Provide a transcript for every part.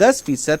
10%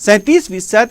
37%,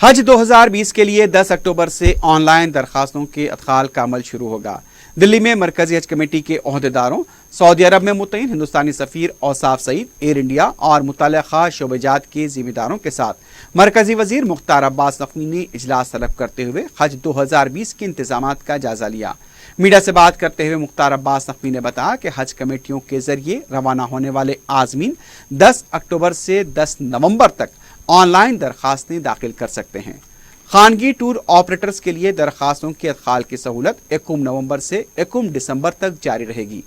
حج 2020 کے لیے 10 اکتوبر سے آن لائن درخواستوں کے ادخال کا عمل شروع ہوگا۔ دلی میں مرکزی حج کمیٹی کے عہدیداروں، سعودی عرب میں متعین ہندوستانی سفیر اوصاف سعید، ایئر انڈیا اور متعلقہ شعبہ جات کے ذمہ داروں کے ساتھ مرکزی وزیر مختار عباس نقوی نے اجلاس طلب کرتے ہوئے حج 2020 کے انتظامات کا جائزہ لیا۔ میڈیا سے بات کرتے ہوئے مختار عباس نقوی نے بتایا کہ حج کمیٹیوں کے ذریعے روانہ ہونے والے عازمین 10 اکتوبر سے 10 نومبر تک آن لائن درخواستیں داخل کر سکتے ہیں۔ خانگی ٹور آپریٹرز کے لیے درخواستوں کے ادخال کی سہولت 21 نومبر سے 21 دسمبر تک جاری رہے گی۔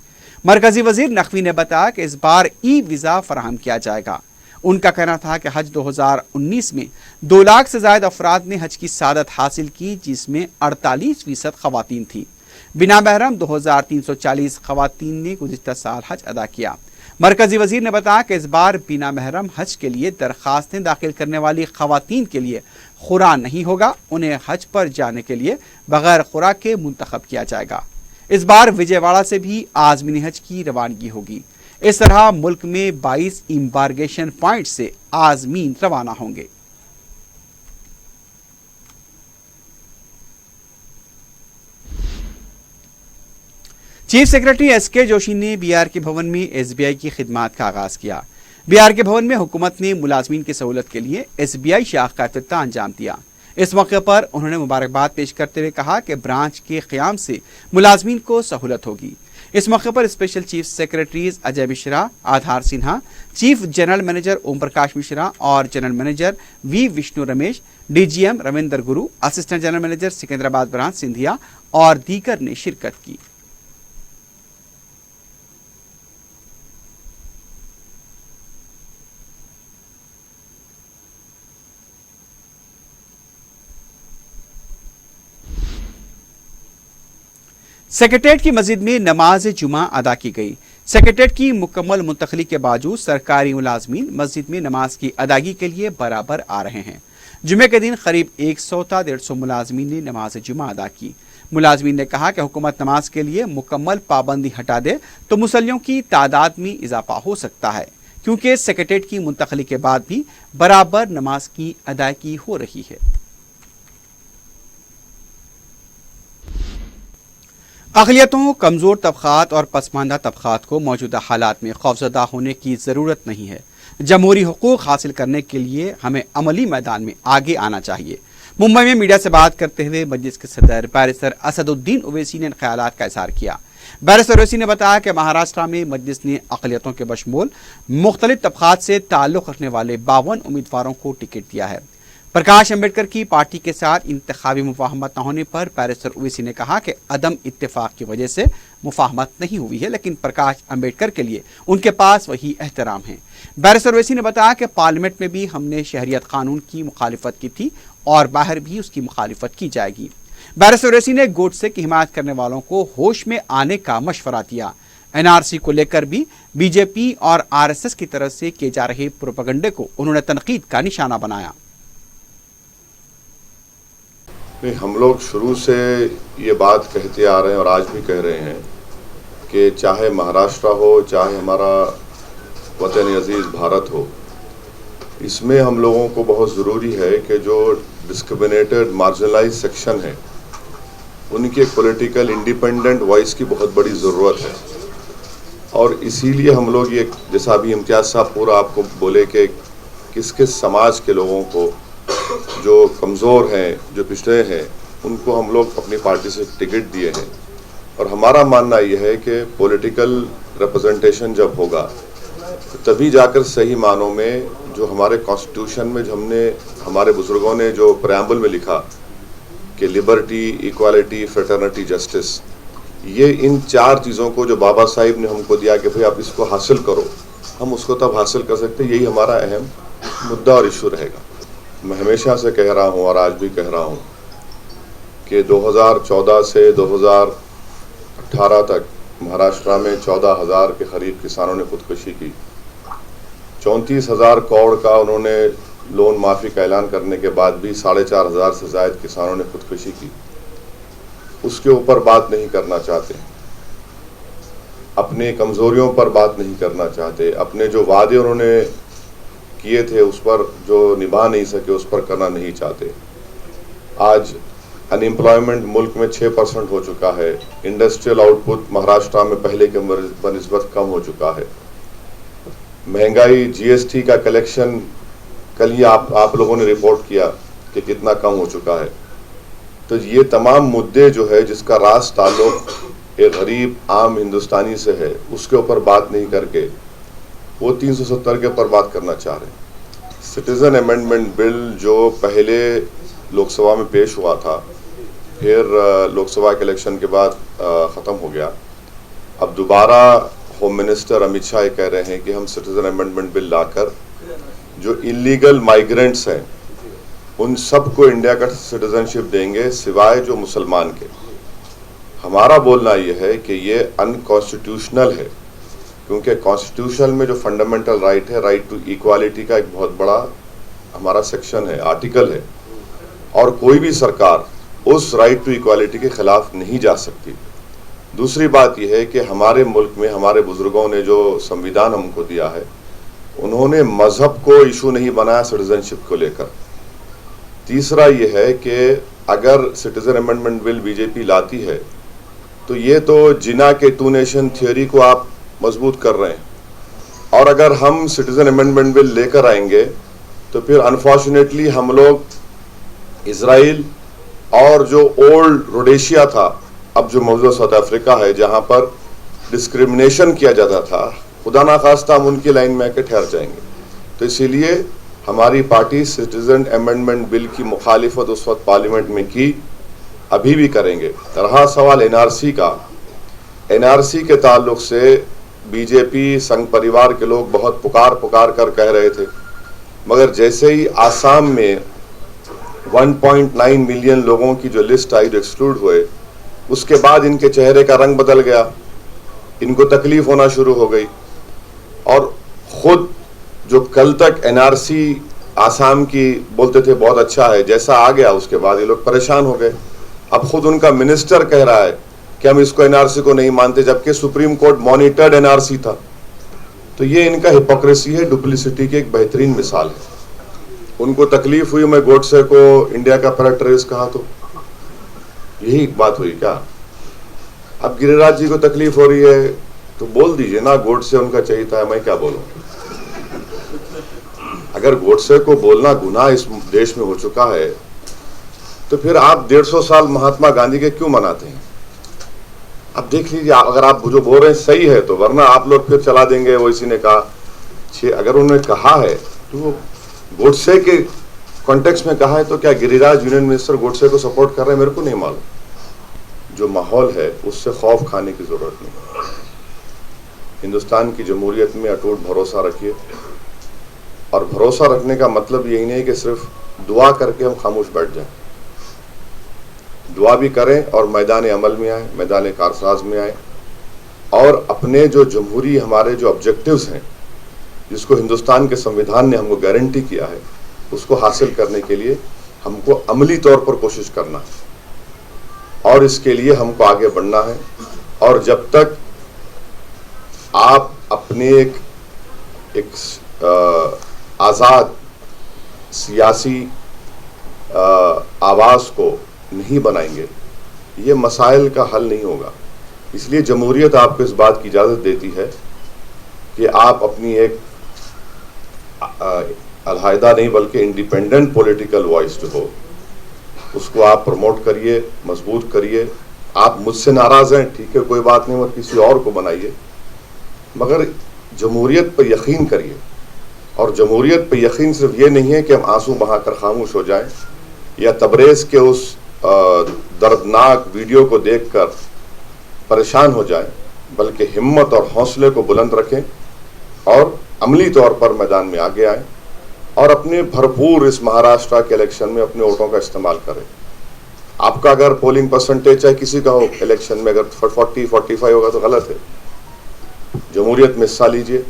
مرکزی وزیر نقوی نے بتایا کہ اس بار ای ویزا فراہم کیا جائے گا۔ ان کا کہنا تھا کہ حج 2019 میں 2 لاکھ سے زائد افراد نے حج کی سعادت حاصل کی، جس میں 48% خواتین تھیں۔ بنا محرم 2340 خواتین نے گزشتہ سال حج ادا کیا۔ مرکزی وزیر نے بتایا کہ اس بار بنا محرم حج کے لیے درخواستیں داخل کرنے والی خواتین کے لیے خورا نہیں ہوگا، انہیں حج پر جانے کے لیے بغیر خورا کے منتخب کیا جائے گا۔ اس بار وجے واڑہ سے بھی عازمین حج کی روانگی ہوگی۔ اس طرح ملک میں 22 امبارگیشن پوائنٹ سے عازمین روانہ ہوں گے۔ چیف سیکرٹری ایس کے جوشی نے بی آر کے بھون میں ایس بی آئی کی خدمات کا آغاز کیا۔ بی آر کے بھون میں حکومت نے ملازمین کی سہولت کے لیے ایس بی آئی شاخ کا افتتاح انجام دیا۔ اس موقع پر انہوں نے مبارکباد پیش کرتے ہوئے کہا کہ برانچ کے قیام سے ملازمین کو سہولت ہوگی۔ اس موقع پر special chief secretaries Ajay Mishra, Aadhar Sinha, chief general manager Om Prakash Mishra اور general manager V Vishnu Ramesh, D G M Ravindra Guru, assistant general manager Secunderabad branch Sandhya اور دیگر نے شرکت کی۔ سیکریٹریٹ کی مسجد میں نماز جمعہ ادا کی گئی۔ سیکریٹریٹ کی مکمل منتقلی کے باوجود سرکاری ملازمین مسجد میں نماز کی ادائیگی کے لیے برابر آ رہے ہیں۔ جمعے کے دن قریب 100 تا 150 ملازمین نے نماز جمعہ ادا کی۔ ملازمین نے کہا کہ حکومت نماز کے لیے مکمل پابندی ہٹا دے تو مسلیوں کی تعداد میں اضافہ ہو سکتا ہے، کیونکہ سیکریٹریٹ کی منتقلی کے بعد بھی برابر نماز کی ادائیگی ہو رہی ہے۔ اقلیتوں، کمزور طبقات اور پسماندہ طبقات کو موجودہ حالات میں خوفزدہ ہونے کی ضرورت نہیں ہے۔ جمہوری حقوق حاصل کرنے کے لیے ہمیں عملی میدان میں آگے آنا چاہیے۔ ممبئی میں میڈیا سے بات کرتے ہوئے مجلس کے صدر بیرسٹر اسد الدین اویسی نے ان خیالات کا اظہار کیا۔ بیرسٹر اویسی نے بتایا کہ مہاراشٹر میں مجلس نے اقلیتوں کے بشمول مختلف طبقات سے تعلق رکھنے والے 52 امیدواروں کو ٹکٹ دیا ہے۔ پرکاش امبیڈکر کی پارٹی کے ساتھ انتخابی مفاہمت نہ ہونے پر بیرسٹر اویسی نے کہا کہ عدم اتفاق کی وجہ سے مفاہمت نہیں ہوئی ہے، لیکن پرکاش امبیڈکر کے لیے ان کے پاس وہی احترام ہے۔ بیرسٹر اویسی نے بتایا کہ پارلیمنٹ میں بھی ہم نے شہریت قانون کی مخالفت کی تھی اور باہر بھی اس کی مخالفت کی جائے گی۔ بیرسٹر اویسی نے گوڈسے کی حمایت کرنے والوں کو ہوش میں آنے کا مشورہ دیا۔ این آر سی کو لے کر بھی بی جے پی اور آر ایس ایس کی طرف سے کیے جا رہے پروپیگنڈے کو انہوں نے تنقید کا نشانہ بنایا۔ ہم لوگ شروع سے یہ بات کہتے آ رہے ہیں اور آج بھی کہہ رہے ہیں کہ چاہے مہاراشٹر ہو، چاہے ہمارا وطن عزیز بھارت ہو، اس میں ہم لوگوں کو بہت ضروری ہے کہ جو ڈسکریمنیٹڈ مارجنلائز سیکشن ہے ان کے پولیٹیکل انڈیپینڈنٹ وائس کی بہت بڑی ضرورت ہے، اور اسی لیے ہم لوگ یہ جیسا بھی امتیاز صاحب پورا آپ کو بولے کہ کس کس سماج کے لوگوں کو جو کمزور ہیں، جو پچھڑے ہیں، ان کو ہم لوگ اپنی پارٹی سے ٹکٹ دیے ہیں، اور ہمارا ماننا یہ ہے کہ پولیٹیکل ریپرزنٹیشن جب ہوگا تبھی جا کر صحیح معنوں میں جو ہمارے کانسٹیٹیوشن میں جو ہم نے ہمارے بزرگوں نے جو پریامبل میں لکھا کہ لبرٹی، ایکوالٹی، فریٹرنٹی، جسٹس، یہ ان 4 چیزوں کو جو بابا صاحب نے ہم کو دیا کہ بھئی آپ اس کو حاصل کرو، ہم اس کو تب حاصل کر سکتے، یہی ہمارا اہم مدعا اور ایشو رہے گا۔ میں ہمیشہ سے کہہ رہا ہوں اور آج بھی کہہ رہا ہوں کہ 2014 سے 2018 تک مہاراشٹر میں 14,000 کے قریب کسانوں نے خودکشی کی۔ 34,000 کروڑ کا انہوں نے لون معافی کا اعلان کرنے کے بعد بھی 4,500 سے زائد کسانوں نے خودکشی کی۔ اس کے اوپر بات نہیں کرنا چاہتے، اپنی کمزوریوں پر بات نہیں کرنا چاہتے، اپنے جو وعدے انہوں نے کیے تھے اس پر جو نبھا نہیں سکے اس پر کرنا نہیں چاہتے. آج ان امپلائمنٹ ملک میں 6% ہو چکا ہے. انڈسٹریل آؤٹ پٹ مہاراشٹرا میں پہلے کے بنسبت کم ہو چکا ہے. مہنگائی GST کا کلیکشن کل ہی آپ لوگوں نے رپورٹ کیا کہ کتنا کم ہو چکا ہے. تو یہ تمام مدعے جو ہے جس کا راز تعلق ایک غریب عام ہندوستانی سے ہے اس کے اوپر بات نہیں کر کے وہ 370 کے اوپر بات کرنا چاہ رہے ہیں. سٹیزن امینڈمنٹ بل جو پہلے لوک سبھا میں پیش ہوا تھا پھر لوک سبھا کے الیکشن کے بعد ختم ہو گیا. اب دوبارہ ہوم منسٹر امت شاہ یہ کہہ رہے ہیں کہ ہم سٹیزن امینڈمنٹ بل لا کر جو انلیگل مائیگرنٹس ہیں ان سب کو انڈیا کا سٹیزن شپ دیں گے سوائے جو مسلمان کے. ہمارا بولنا یہ ہے کہ یہ ان کانسٹیٹیوشنل ہے کیونکہ کانسٹیٹیوشن میں جو فنڈامنٹل رائٹ ہے رائٹ ٹو ایکوالٹی کا ایک بہت بڑا ہمارا سیکشن ہے آرٹیکل ہے اور کوئی بھی سرکار اس رائٹ ٹو ایکوالٹی کے خلاف نہیں جا سکتی. دوسری بات یہ ہے کہ ہمارے ملک میں ہمارے بزرگوں نے جو سمویدھان ہم کو دیا ہے انہوں نے مذہب کو ایشو نہیں بنایا سٹیزن شپ کو لے کر. تیسرا یہ ہے کہ اگر citizen amendment bill B J P لاتی ہے تو یہ تو جنا کے ٹو نیشن تھیوری کو آپ مضبوط کر رہے ہیں اور اگر ہم سٹیزن امینڈمنٹ بل لے کر آئیں گے تو پھر انفارچونیٹلی ہم لوگ اسرائیل اور جو اولڈ روڈیشیا تھا اب جو موجودہ ساؤتھ افریقہ ہے جہاں پر ڈسکریمنیشن کیا جاتا تھا خدا نخواستہ ہم ان کی لائن میں آ کے ٹھہر جائیں گے. تو اسی لیے ہماری پارٹی سٹیزن امینڈمنٹ بل کی مخالفت اس وقت پارلیمنٹ میں کی ابھی بھی کریں گے. رہا سوال NRC کا, NRC کے تعلق سے بی جے پی سنگھ پریوار کے لوگ بہت پکار کر کہہ رہے تھے مگر جیسے ہی آسام میں 1.9 ملین لوگوں کی جو لسٹ آئی جو ایکسکلوڈ ہوئے اس کے بعد ان کے چہرے کا رنگ بدل گیا, ان کو تکلیف ہونا شروع ہو گئی اور خود جو کل تک NRC آسام کی بولتے تھے بہت اچھا ہے جیسا آ گیا اس کے بعد یہ لوگ پریشان ہو گئے. اب خود ان کا منسٹر کہہ رہا ہے کہ ہم اس کو NRC کو نہیں مانتے جبکہ سپریم کورٹ مانیٹرڈ NRC تھا. تو یہ ان کا ہپوکریسی ہے, ڈپلیسٹی کی ایک بہترین مثال ہے. ان کو تکلیف ہوئی میں گوڈسے کو انڈیا کا پھر ٹیررسٹ کہا تو یہی بات ہوئی کیا؟ اب گری راج جی کو تکلیف ہو رہی ہے تو بول دیجئے نا گوڈسے ان کا چاہیے تھا, میں کیا بولوں. اگر گوڈسے کو بولنا گناہ اس دیش میں ہو چکا ہے تو پھر آپ 150 سال مہاتما گاندھی کے کیوں مناتے ہیں؟ اب دیکھ لیجیے اگر آپ جو بول رہے ہیں صحیح ہے تو, ورنہ آپ لوگ پھر چلا دیں گے وہ اسی نے کہا. اگر انہوں نے کہا ہے تو وہ گوڈسے کے کانٹیکس میں کہا ہے تو کیا گری راج یونین منسٹر گوڈسے کو سپورٹ کر رہے ہیں؟ میرے کو نہیں معلوم. جو ماحول ہے اس سے خوف کھانے کی ضرورت نہیں. ہندوستان کی جمہوریت میں اٹوٹ بھروسہ رکھیے اور بھروسہ رکھنے کا مطلب یہی نہیں کہ صرف دعا کر کے ہم خاموش بیٹھ جائیں. دعا بھی کریں اور میدان عمل میں آئیں, میدان کارساز میں آئیں اور اپنے جو جمہوری ہمارے جو آبجیکٹیوز ہیں جس کو ہندوستان کے سمویدھان نے ہم کو گارنٹی کیا ہے اس کو حاصل کرنے کے لیے ہم کو عملی طور پر کوشش کرنا ہے اور اس کے لیے ہم کو آگے بڑھنا ہے. اور جب تک آپ اپنے ایک آزاد سیاسی آواز کو نہیں بنائیں گے یہ مسائل کا حل نہیں ہوگا. اس لیے جمہوریت آپ کو اس بات کی اجازت دیتی ہے کہ آپ اپنی ایک علیحدہ نہیں بلکہ انڈیپینڈنٹ پولیٹیکل وائس جو ہو اس کو آپ پروموٹ کریے, مضبوط کریے. آپ مجھ سے ناراض ہیں ٹھیک ہے, کوئی بات نہیں, مت کسی اور کو بنائیے, مگر جمہوریت پر یقین کریے. اور جمہوریت پہ یقین صرف یہ نہیں ہے کہ ہم آنسو بہا کر خاموش ہو جائیں یا تبریز کے اس دردناک ویڈیو کو دیکھ کر پریشان ہو جائیں, بلکہ ہمت اور حوصلے کو بلند رکھیں اور عملی طور پر میدان میں آگے آئیں اور اپنے بھرپور اس مہاراشٹرا کے الیکشن میں اپنے ووٹوں کا استعمال کریں. آپ کا اگر پولنگ پرسنٹیج چاہے کسی کا ہو الیکشن میں اگر 40-45 ہوگا تو غلط ہے. جمہوریت میں حصہ لیجئے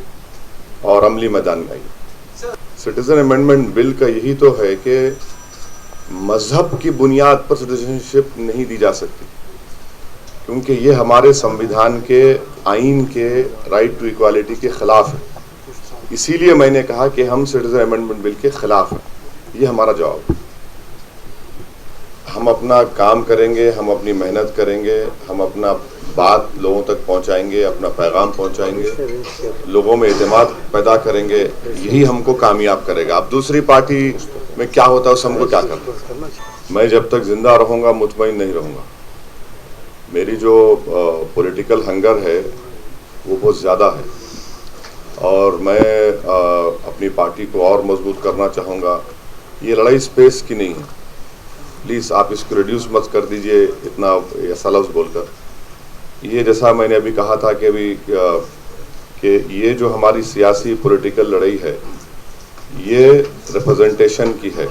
اور عملی میدان میں آئیے. سٹیزن امینڈمنٹ بل کا یہی تو ہے کہ مذہب کی بنیاد پر سٹیزن شپ نہیں دی جا سکتی کیونکہ یہ ہمارے سمویدھان کے آئین کے رائٹ ٹو ایکوالٹی کے خلاف ہے. اسی لیے میں نے کہا کہ ہم سٹیزن امینڈمنٹ بل کے خلاف ہیں. یہ ہمارا جواب ہے. ہم اپنا کام کریں گے, ہم اپنی محنت کریں گے, ہم اپنا بات لوگوں تک پہنچائیں گے, اپنا پیغام پہنچائیں گے, لوگوں میں اعتماد پیدا کریں گے. یہی ہم کو کامیاب کرے گا. اب دوسری پارٹی میں کیا ہوتا ہے اس ہم کو کیا کرنا. میں جب تک زندہ رہوں گا مطمئن نہیں رہوں گا. میری جو پولیٹیکل ہنگر ہے وہ بہت زیادہ ہے, اور میں اپنی پارٹی کو اور مضبوط کرنا چاہوں گا. یہ لڑائی اسپیس کی نہیں ہے. پلیز آپ اس کو ریڈیوس مت کر دیجئے اتنا ایسا لفظ بول کر. یہ جیسا میں نے ابھی کہا تھا کہ یہ جو ہماری سیاسی پولیٹیکل لڑائی ہے یہ ریپرزنٹیشن کی ہے,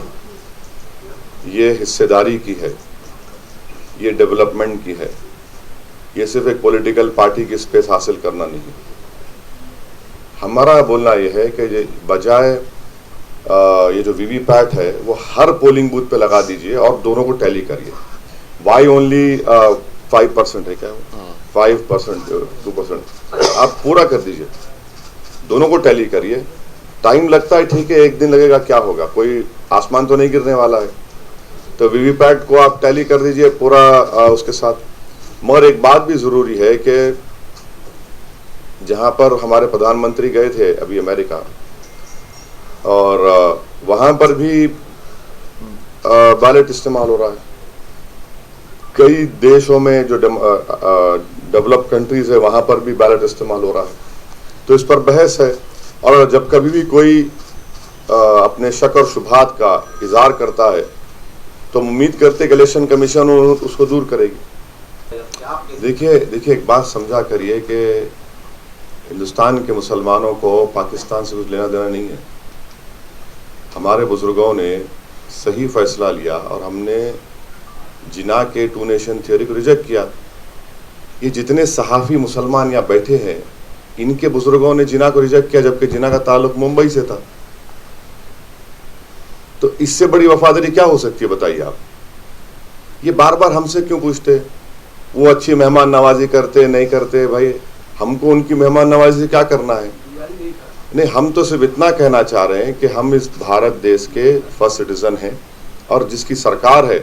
یہ حصے داری کی ہے, یہ ڈیولپمنٹ کی ہے. یہ صرف ایک پولیٹیکل پارٹی کی اسپیس حاصل کرنا نہیں. ہمارا بولنا یہ ہے کہ بجائے یہ جو وی وی پیٹ ہے وہ ہر پولنگ بوتھ پہ لگا دیجئے اور دونوں کو ٹیلی کریے. وائی اونلی 5% ہے کیا, 5% 2% آپ پورا کر دیجئے, دونوں کو ٹیلی کریے. ٹائم لگتا ہے ٹھیک ہے, ایک دن لگے گا, کیا ہوگا, کوئی آسمان تو نہیں گرنے والا ہے. تو وی وی پیٹ کو آپ ٹیلی کر دیجئے پورا اس کے ساتھ. مگر ایک بات بھی ضروری ہے کہ جہاں پر ہمارے پردھان منتری گئے تھے ابھی امریکہ, اور وہاں پر بھی بیلٹ استعمال ہو رہا ہے. کئی دیشوں میں جو ڈیولپ کنٹریز ہے وہاں پر بھی بیلٹ استعمال ہو رہا ہے. تو اس پر بحث ہے, اور جب کبھی بھی کوئی اپنے شک اور شبہات کا اظہار کرتا ہے تو امید کرتے کہ الیکشن کمیشن اس کو دور کرے گی. دیکھیے ایک بات سمجھا کریے کہ ہندوستان کے مسلمانوں کو پاکستان سے کچھ لینا دینا نہیں ہے. ہمارے بزرگوں نے صحیح فیصلہ لیا اور ہم نے جنا کے 2 نیشن تھیوری کو ریجیکٹ کیا. یہ جتنے صحافی مسلمان یہاں بیٹھے ہیں ان کے بزرگوں نے جنا کو ریجیکٹ کیا, جبکہ جنا کا تعلق ممبئی سے تھا. تو اس سے بڑی وفاداری کیا ہو سکتی ہے بتائیے آپ. یہ بار بار ہم سے کیوں پوچھتے وہ اچھی مہمان نوازی کرتے نہیں کرتے. بھائی ہم کو ان کی مہمان نوازی سے کیا کرنا ہے. نہیں, ہم تو صرف اتنا کہنا چاہ رہے ہیں کہ ہم اس بھارت دیش کے فرسٹ سٹیزن ہیں, اور جس کی سرکار ہے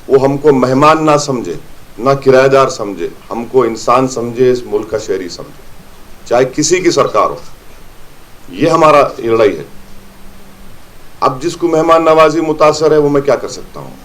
وہ ہم کو مہمان نہ سمجھے, نہ کرایہ دار سمجھے, ہم کو انسان سمجھے, اس ملک کا شہری سمجھے, چاہے کسی کی سرکار ہو. یہ ہمارا لڑائی ہے. اب جس کو مہمان نوازی متاثر ہے وہ میں کیا کر سکتا ہوں.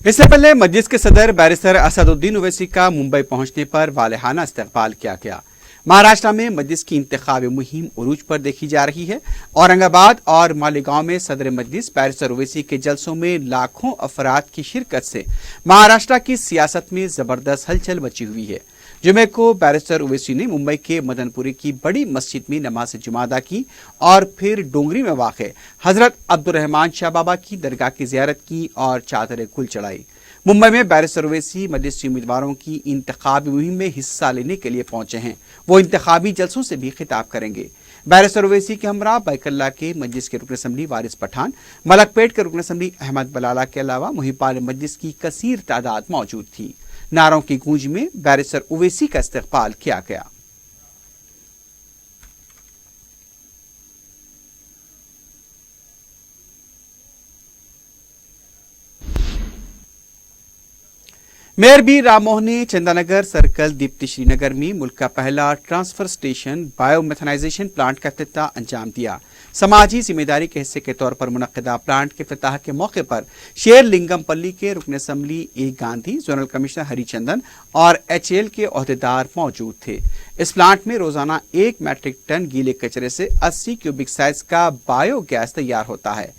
اس سے پہلے مجلس کے صدر بیرسٹر اسد الدین اویسی کا ممبئی پہنچنے پر والہانہ استقبال کیا گیا. مہاراشٹر میں مجلس کی انتخابی مہم عروج پر دیکھی جا رہی ہے. اورنگ آباد اور مالیگاؤں میں صدر مجلس بیرسٹر اویسی کے جلسوں میں لاکھوں افراد کی شرکت سے مہاراشٹر کی سیاست میں زبردست ہلچل مچی ہوئی ہے. جمعے کو بیرسٹر اویسی نے ممبئی کے مدن پوری کی بڑی مسجد میں نماز جمعہ ادا کی اور پھر ڈونگری میں واقع حضرت عبدالرحمان شاہ بابا کی درگاہ کی زیارت کی اور چادر گل چڑھائی. ممبئی میں بیرسٹر اویسی مجلسی امیدواروں کی انتخابی مہم میں حصہ لینے کے لیے پہنچے ہیں. وہ انتخابی جلسوں سے بھی خطاب کریں گے. بیرسٹر اویسی کے ہمراہ بیک اللہ کے مجلس کے رکن اسمبلی وارث پٹھان, ملک پیٹ کے رکن اسمبلی احمد بلالہ کے علاوہ محبان مجلس کی کثیر تعداد موجود تھی. نعروں کی گونج میں بیرسٹر اویسی کا استقبال کیا گیا. میئر بی رام موہن نے چندانگر سرکل دیپتی شری نگر میں ملک کا پہلا ٹرانسفر اسٹیشن بایو میتھنائزیشن پلانٹ کا افتتاح انجام دیا. سماجی ذمہ داری کے حصے کے طور پر منعقدہ پلانٹ کے افتتاح کے موقع پر شیر لنگم پلی کے رکن اسمبلی اے گاندھی, زونل کمشنر ہری چندن اور ایچ ایل کے عہدیدار موجود تھے. اس پلانٹ میں روزانہ 1 میٹرک ٹن گیلے کچرے سے 80 کیوبک سائز کا بایو گیس تیار ہوتا ہے.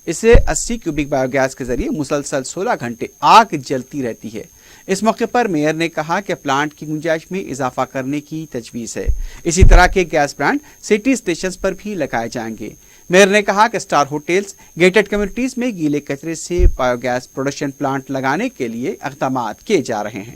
اسے 80 کیوبک بایو گیس کے ذریعے مسلسل 16 گھنٹے آگ جلتی رہتی ہے. اس موقع پر میئر نے کہا کہ پلانٹ کی گنجائش میں اضافہ کرنے کی تجویز ہے. اسی طرح کے گیس پلانٹ سٹی اسٹیشنز پر بھی لگائے جائیں گے. میئر نے کہا کہ اسٹار ہوٹلز گیٹڈ کمیونٹیز میں گیلے کچرے سے بایو گیس پروڈکشن پلانٹ لگانے کے لیے اقدامات کیے جا رہے ہیں.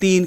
3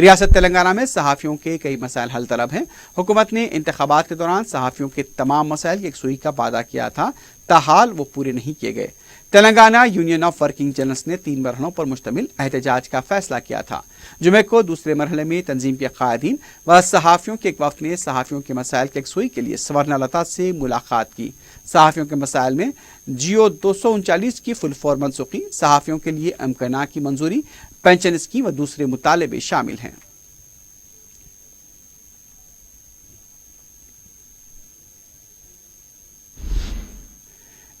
ریاست تلنگانہ میں صحافیوں کے کئی مسائل حل طلب ہیں۔ حکومت نے انتخابات کے دوران صحافیوں کے تمام مسائل کی یکسوئی کا وعدہ کیا تھا، تاحال وہ پورے نہیں کیے گئے۔ Telangana union of working journalist نے 3 مرحلوں پر مشتمل احتجاج کا فیصلہ کیا تھا۔ جمعے کو دوسرے مرحلے میں تنظیم کے قائدین و صحافیوں کے ایک وفد نے صحافیوں کے مسائل کی یکسوئی کے لیے سورنا لتا سے ملاقات کی۔ صحافیوں کے مسائل میں جیو 239 کی فل فور منسوخی، صحافیوں کے لیے امکنہ کی منظوری، پینشن اسکیم و دوسرے مطالبے شامل ہیں۔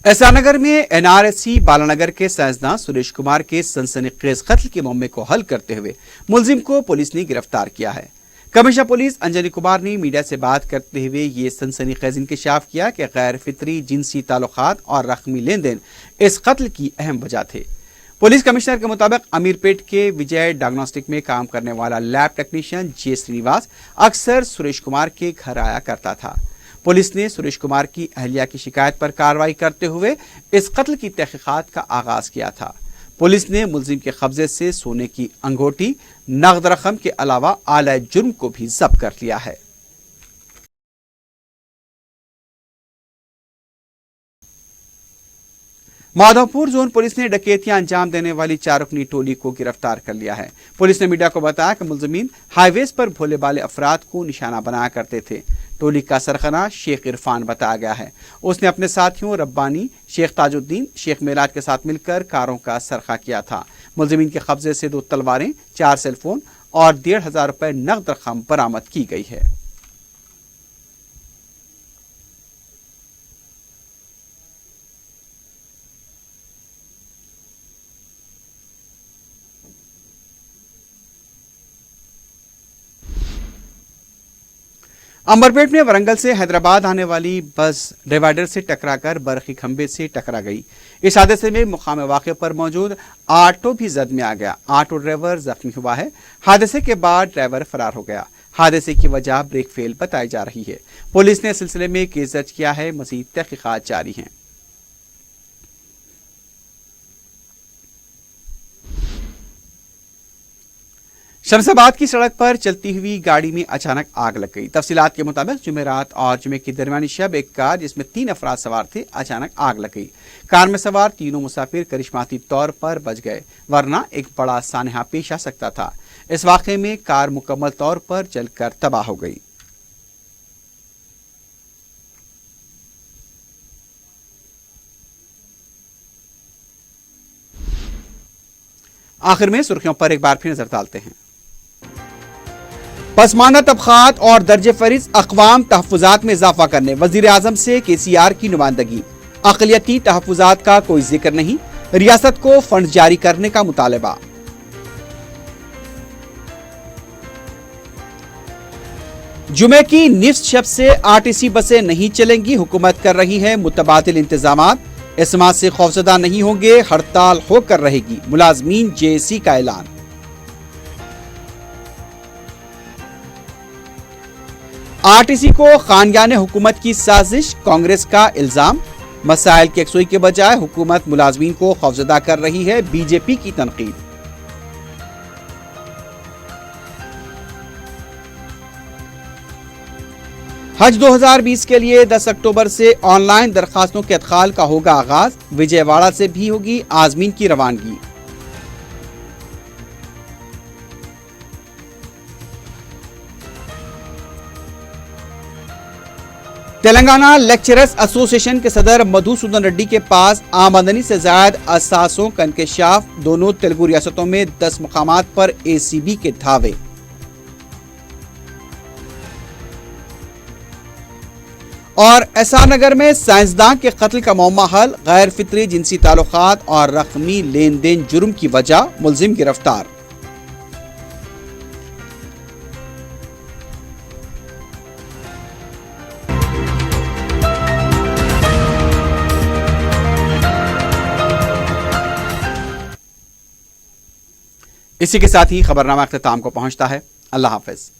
ایس آر نگر میں این آر ایس سی بالانگر کے سائنسداں سریش کمار کے سنسنی خیز قتل کے معمے کو حل کرتے ہوئے ملزم کو پولیس نے گرفتار کیا ہے۔ کمشنر پولیس انجنی کمار نے میڈیا سے بات کرتے ہوئے یہ سنسنی خیز انکشاف کیا کہ غیر فطری جنسی تعلقات اور رقمی لین دین اس قتل کی اہم وجہ تھے۔ پولیس کمشنر کے مطابق امیر پیٹ کے وجے ڈائگنوسٹک میں کام کرنے والا لیب ٹیکنیشین جے سرینیواس اکثر سریش کمار کے گھر آیا کرتا تھا۔ پولیس نے سریش کمار کی اہلیہ کی شکایت پر کارروائی کرتے ہوئے اس قتل کی تحقیقات کا آغاز کیا تھا۔ پولیس نے ملزم کے قبضے سے سونے کی انگوٹی، نقد رقم کے علاوہ آلہ جرم کو بھی ضبط کر لیا ہے۔ مادھوپور زون پولیس نے ڈکیتیاں انجام دینے والی 4 رکنی ٹولی کو گرفتار کر لیا ہے۔ پولیس نے میڈیا کو بتایا کہ ملزمین ہائی ویز پر بھولے بالے افراد کو نشانہ بنایا کرتے تھے۔ ٹولی کا سرغنہ شیخ عرفان بتایا گیا ہے۔ اس نے اپنے ساتھیوں ربانی، شیخ تاج الدین، شیخ میراج کے ساتھ مل کر کاروں کا سرقہ کیا تھا۔ ملزمین کے قبضے سے 2 تلواریں، 4 سیل فون اور 1,500 روپے نقد رقم برآمد کی گئی ہے۔ امبرپیٹ میں ورنگل سے حیدرآباد آنے والی بس ڈیوائیڈر سے ٹکرا کر برقی کھمبے سے ٹکرا گئی۔ اس حادثے میں مقام واقعے پر موجود آٹو بھی زد میں آ گیا۔ آٹو ڈرائیور زخمی ہوا ہے۔ حادثے کے بعد ڈرائیور فرار ہو گیا۔ حادثے کی وجہ بریک فیل بتائی جا رہی ہے۔ پولیس نے اس سلسلے میں کیس درج کیا ہے۔ مزید تحقیقات جاری ہیں۔ شمس آباد کی سڑک پر چلتی ہوئی گاڑی میں اچانک آگ لگ گئی۔ تفصیلات کے مطابق جمعرات اور جمعے کی درمیانی شب ایک کار جس میں 3 افراد سوار تھے اچانک آگ لگ گئی۔ کار میں سوار تینوں مسافر کرشماتی طور پر بچ گئے، ورنہ ایک بڑا سانحہ پیش آ سکتا تھا۔ اس واقعے میں کار مکمل طور پر جل کر تباہ ہو گئی۔ آخر میں سرخیوں پر ایک بار پھر نظر ڈالتے ہیں۔ پسماندہ طبقات اور درجہ فریض اقوام تحفظات میں اضافہ کرنے وزیر اعظم سے کے سی آر کی نمائندگی۔ اقلیتی تحفظات کا کوئی ذکر نہیں، ریاست کو فنڈ جاری کرنے کا مطالبہ۔ جمعے کی نصف شب سے RTC بسیں نہیں چلیں گی، حکومت کر رہی ہے متبادل انتظامات۔ اسما سے خوفزدہ نہیں ہوں گے، ہڑتال ہو کر رہے گی، ملازمین JAC کا اعلان۔ RTC کو خانیان حکومت کی سازش، کانگریس کا الزام۔ مسائل کی یکسوئی کے بجائے حکومت ملازمین کو خوفزدہ کر رہی ہے، BJP کی تنقید۔ حج 2020 کے لیے 10 اکتوبر سے آن لائن درخواستوں کے ادخال کا ہوگا آغاز، وجے واڑہ سے بھی ہوگی عازمین کی روانگی۔ تلنگانہ لیکچررز ایسوسی ایشن کے صدر مدھوسودن ریڈی کے پاس آمدنی سے زائد اثاثوں کا انکشاف، دونوں تلگو ریاستوں میں 10 مقامات پر ACB کے دھاوے۔ اور ایس آر نگر میں سائنسداں کے قتل کا معمہ حل، غیر فطری جنسی تعلقات اور رقمی لین دین جرم کی وجہ، ملزم گرفتار۔ اسی کے ساتھ ہی خبرنامہ اختتام کو پہنچتا ہے۔ اللہ حافظ۔